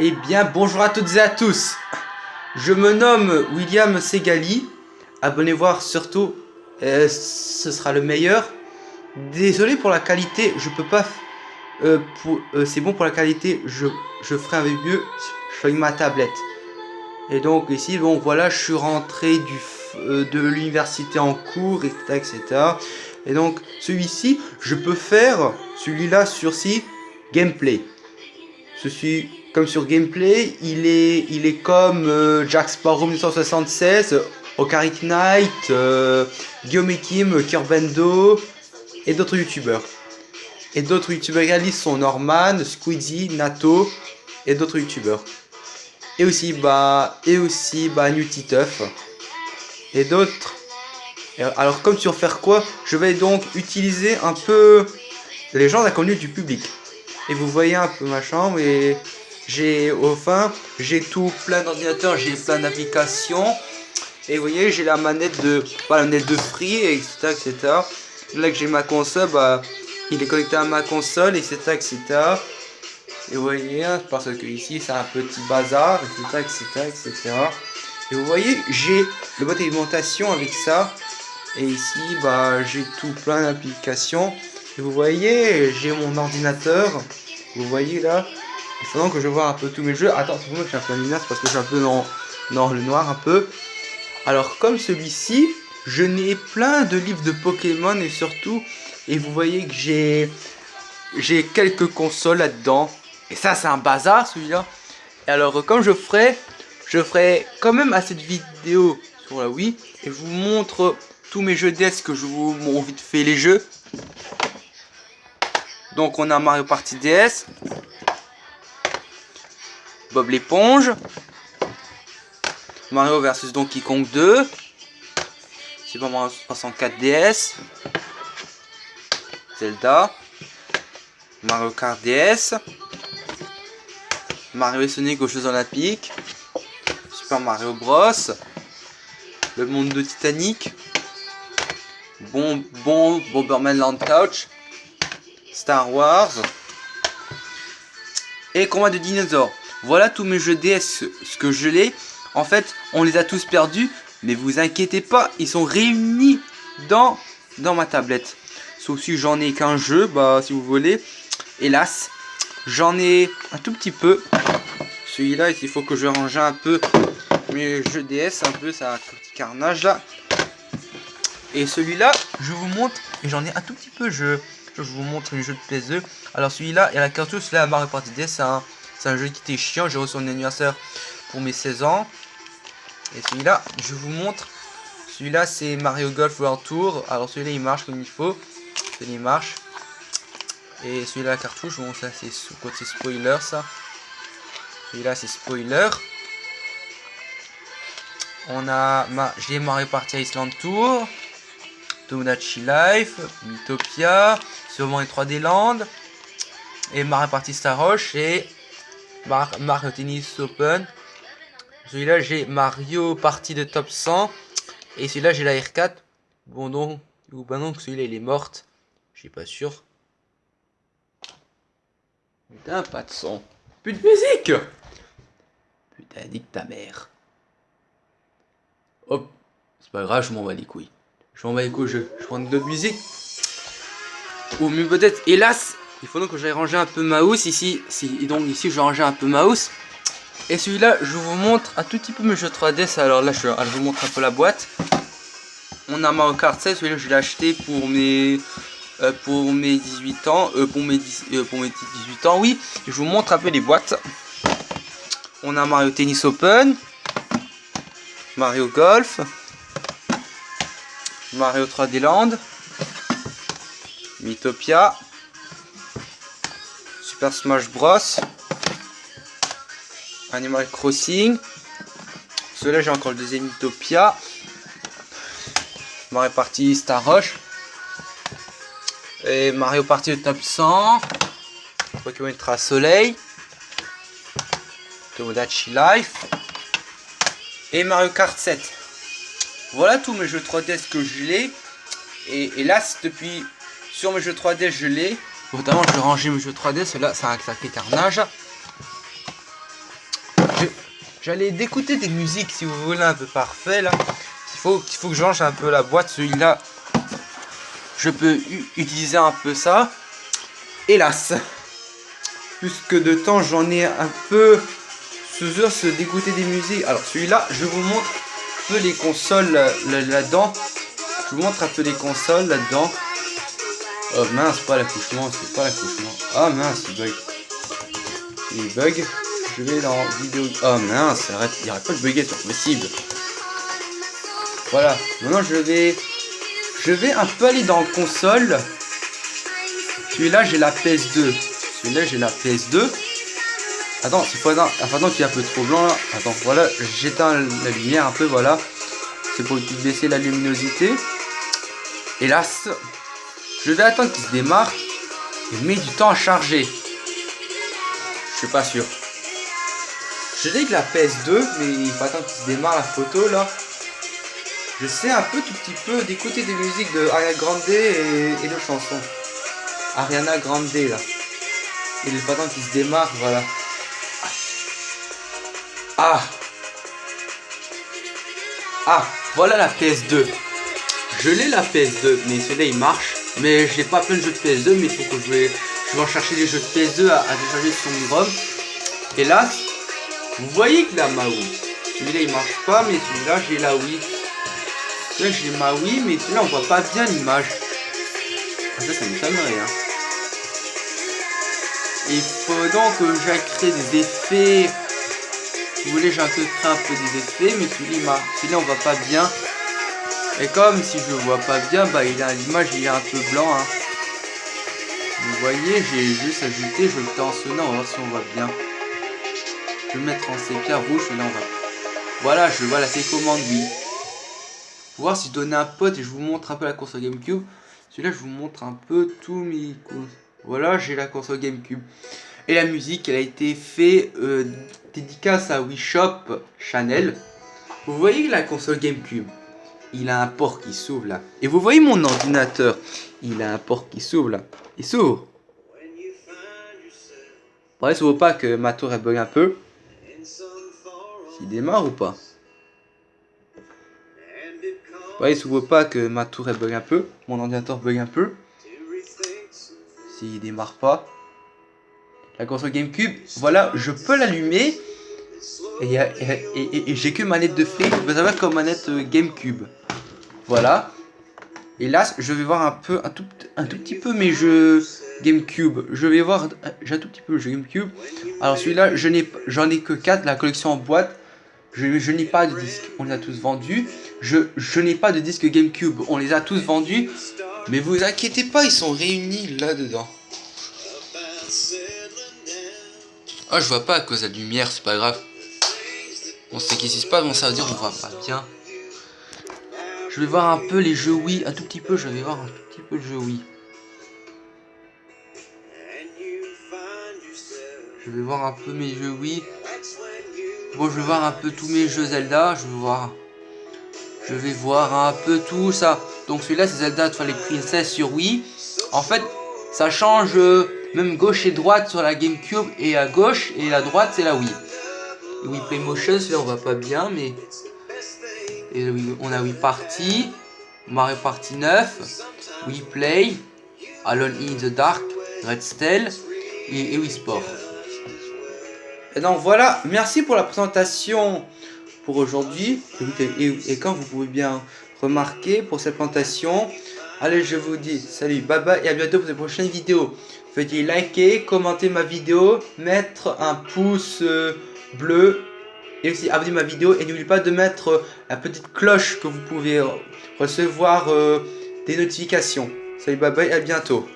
Eh bien, bonjour à toutes et à tous. Je me nomme William Segali. Abonnez-vous voir surtout, ce sera le meilleur. Désolé pour la qualité, je peux pas. C'est bon pour la qualité, je ferai un mieux avec ma tablette. Et donc ici, bon voilà, je suis rentré de l'université en cours, etc., etc. Et donc celui-ci, je peux faire celui-là sur gameplay. Je suis comme sur gameplay, il est comme Jack Sparrow 1976, Ocarina Knight, Guillaume Kim, Curbendo et d'autres youtubeurs. Et d'autres youtubeurs réalistes sont Norman, Squeezie, Nato et d'autres youtubeurs. Et aussi New Titeuf et d'autres. Alors comme sur faire quoi, je vais donc utiliser un peu les gens inconnus du public. Et vous voyez un peu ma chambre et j'ai tout plein d'ordinateurs, j'ai plein d'applications. Et vous voyez, j'ai la manette de Free, etc., etc. Là que j'ai ma console, il est connecté à ma console, etc., etc. Et vous voyez, parce que ici c'est un petit bazar, etc., etc., etc. Et vous voyez, j'ai le boîte d'alimentation avec ça. Et ici, j'ai tout plein d'applications. Et vous voyez, j'ai mon ordinateur. Vous voyez là. Il faut donc que je vois un peu tous mes jeux. Attends, c'est pour moi que je suis un peu lumineuse parce que je suis un peu dans le noir un peu. Alors comme celui-ci, je n'ai plein de livres de Pokémon et surtout. Et vous voyez que j'ai quelques consoles là-dedans. Et ça, c'est un bazar celui-là. Et alors comme je ferai quand même à cette vidéo sur la Wii. Et je vous montre tous mes jeux DS que je vous montre vite fait les jeux. Donc on a Mario Party DS, Bob l'éponge, Mario vs Donkey Kong 2, Super Mario 64 DS, Zelda, Mario Kart DS, Mario et Sonic aux Jeux Olympiques, Super Mario Bros, Le Monde de Titanic, Bomberman Land Couch, Star Wars et Combat de dinosaures. Voilà tous mes jeux DS, ce que je l'ai. En fait, on les a tous perdus, mais vous inquiétez pas, ils sont réunis dans ma tablette. Sauf si j'en ai qu'un jeu, si vous voulez. Hélas, j'en ai un tout petit peu. Celui-là, il faut que je range un peu mes jeux DS, un peu, ça a un petit carnage là. Et celui-là, je vous montre, et j'en ai un tout petit peu, je vous montre les jeux de PS2. Alors celui-là, et la cartouche, là, Mario Party DS, c'est un jeu qui était chiant, j'ai reçu mon anniversaire pour mes 16 ans. Et celui-là, je vous montre, celui-là c'est Mario Golf World Tour. Alors celui-là, il marche comme il faut, celui-là il marche. Et celui-là, la cartouche, bon ça c'est côté spoiler ça. Celui-là c'est spoiler. On a, j'ai Mario Party Island Tour, Tomodachi Life, Mythopia, sûrement les 3D Land, et Mario Party Star Roche et Mario Tennis Open. Celui-là j'ai Mario Party de Top 100 et celui-là j'ai la R4. Bon donc, celui-là il est mort. Je suis pas sûr. Putain, pas de son. Plus de musique. Putain, nique ta mère. Hop, c'est pas grave, je m'en bats les couilles. Je m'en bats les couilles, je prends de musique. Ou mieux peut-être, hélas, il faut donc que j'aille ranger un peu ma housse ici. Donc ici, je vais ranger un peu ma housse. Et celui-là, je vous montre un tout petit peu mes jeux 3DS. Alors là, je vous montre un peu la boîte. On a Mario Kart 16, celui-là, je l'ai acheté pour mes 18 ans. Pour mes 18 ans, oui. Je vous montre un peu les boîtes. On a Mario Tennis Open, Mario Golf, Mario 3D Land, Mythopia, Super Smash Bros, Animal Crossing. Celui-là, j'ai encore le deuxième Mythopia, Mario Party Star Rush et Mario Party de Top 100, Pokémon Trace Soleil, Tomodachi Life et Mario Kart 7. Voilà tous mes jeux 3DS que je l'ai. Et là, depuis sur mes jeux 3DS, je l'ai. Notamment, je vais ranger mes jeux 3DS. Là, ça a un sacré carnage. j'allais d'écouter des musiques si vous voulez un peu parfait là. Il faut que je range un peu la boîte. Celui-là, je peux utiliser un peu ça. Hélas, plus que de temps, j'en ai un peu se dégoûter des musiques. Alors celui-là, je vous montre un peu les consoles là-dedans. Je vous montre un peu les consoles là-dedans. Oh mince, pas l'accouchement, c'est pas l'accouchement. Ah mince, il bug. Il bug. Je vais dans vidéo. Oh mince, arrête, il arrête pas de bugger, c'est possible. Voilà, maintenant je vais un peu aller dans console. Celui-là, j'ai la PS2. Celui-là, j'ai la PS2. Attends, c'est pas attends qu'il est un peu trop blanc là. Attends, voilà, j'éteins la lumière un peu, voilà. C'est pour baisser la luminosité. Hélas, je vais attendre qu'il se démarre. Il met du temps à charger. Je suis pas sûr. Je dis que la PS2, mais il faut attendre qu'il se démarre la photo là. Je sais un peu tout petit peu d'écouter des musiques de Ariana Grande et de chansons. Ariana Grande là. Et il faut attendre qu'il se démarre, voilà. Ah, voilà la PS2. Je l'ai la PS2, mais celui-là il marche. Mais je n'ai pas plein de jeux de PS2, mais il faut que je vais en chercher des jeux de PS2 à décharger sur mon ROM. Et là, vous voyez que la ma Wii. Celui-là il marche pas, mais celui-là j'ai la Wii. Là j'ai ma Wii, mais celui-là on voit pas bien l'image. Ah, ça m'étonnerait hein. Il faut donc que j'aille créer des effets. Si vous voulez, j'ai un peu créé un peu des effets, mais celui-là on voit pas bien. Et comme si je vois pas bien, bah l'image il est un peu blanc. Hein. Vous voyez, j'ai juste ajouté, je le fais en sonnant, on va voir si on voit bien. Je vais mettre en sépia rouge, là on va. Voilà, je vois la télécommande, oui. Pour voir si je donnais un pote et je vous montre un peu la console GameCube. Celui-là, je vous montre un peu tous mes. Voilà, j'ai la console GameCube. Et la musique, elle a été faite dédicace à Wii Shop Channel. Vous voyez la console GameCube, il a un port qui s'ouvre là. Et vous voyez mon ordinateur, il a un port qui s'ouvre là. Il s'ouvre. Pareil, ça vaut pas que ma tour elle bug un peu. S'il démarre ou pas? Pareil, ça vaut pas que ma tour elle bug un peu. Mon ordinateur bug un peu. S'il démarre pas. La console GameCube, voilà, je peux l'allumer. Et j'ai que manette de flip, vous savez, comme manette GameCube. Voilà. Et là, je vais voir un tout petit peu mes jeux GameCube. Je vais voir, j'ai un tout petit peu le jeu GameCube. Alors celui-là, j'en ai que 4, la collection en boîte. Je n'ai pas de disque, on les a tous vendus. Je n'ai pas de disque GameCube, on les a tous vendus. Mais vous inquiétez pas, ils sont réunis là-dedans. Ah, je vois pas à cause de la lumière, c'est pas grave. On sait qu'est-ce qui se passe, bon ça veut dire on voit pas bien. Je vais voir un peu les jeux Wii, un tout petit peu, je vais voir un tout petit peu le jeu Wii. Je vais voir un peu mes jeux Wii. Bon, je vais voir un peu tous mes jeux Zelda, je vais voir un peu tout ça. Donc celui-là c'est Zelda Twilight Princess sur Wii. En fait, ça change même gauche et droite sur la GameCube, et à gauche et à droite c'est la Wii. Et Wii Play Motion, celui-là on voit pas bien, mais et on a Wii Party, Mario Party 9, Wii Play, Alone in the Dark, Red Stell et Wii Sport. Et donc voilà, merci pour la présentation pour aujourd'hui. Et comme vous pouvez bien remarquer pour cette présentation, allez, je vous dis salut, bye bye et à bientôt pour de prochaines vidéos. Veuillez liker, commenter ma vidéo, mettre un pouce bleu et aussi abonner ma vidéo, et n'oubliez pas de mettre la petite cloche que vous pouvez recevoir des notifications. Salut, bye bye, à bientôt.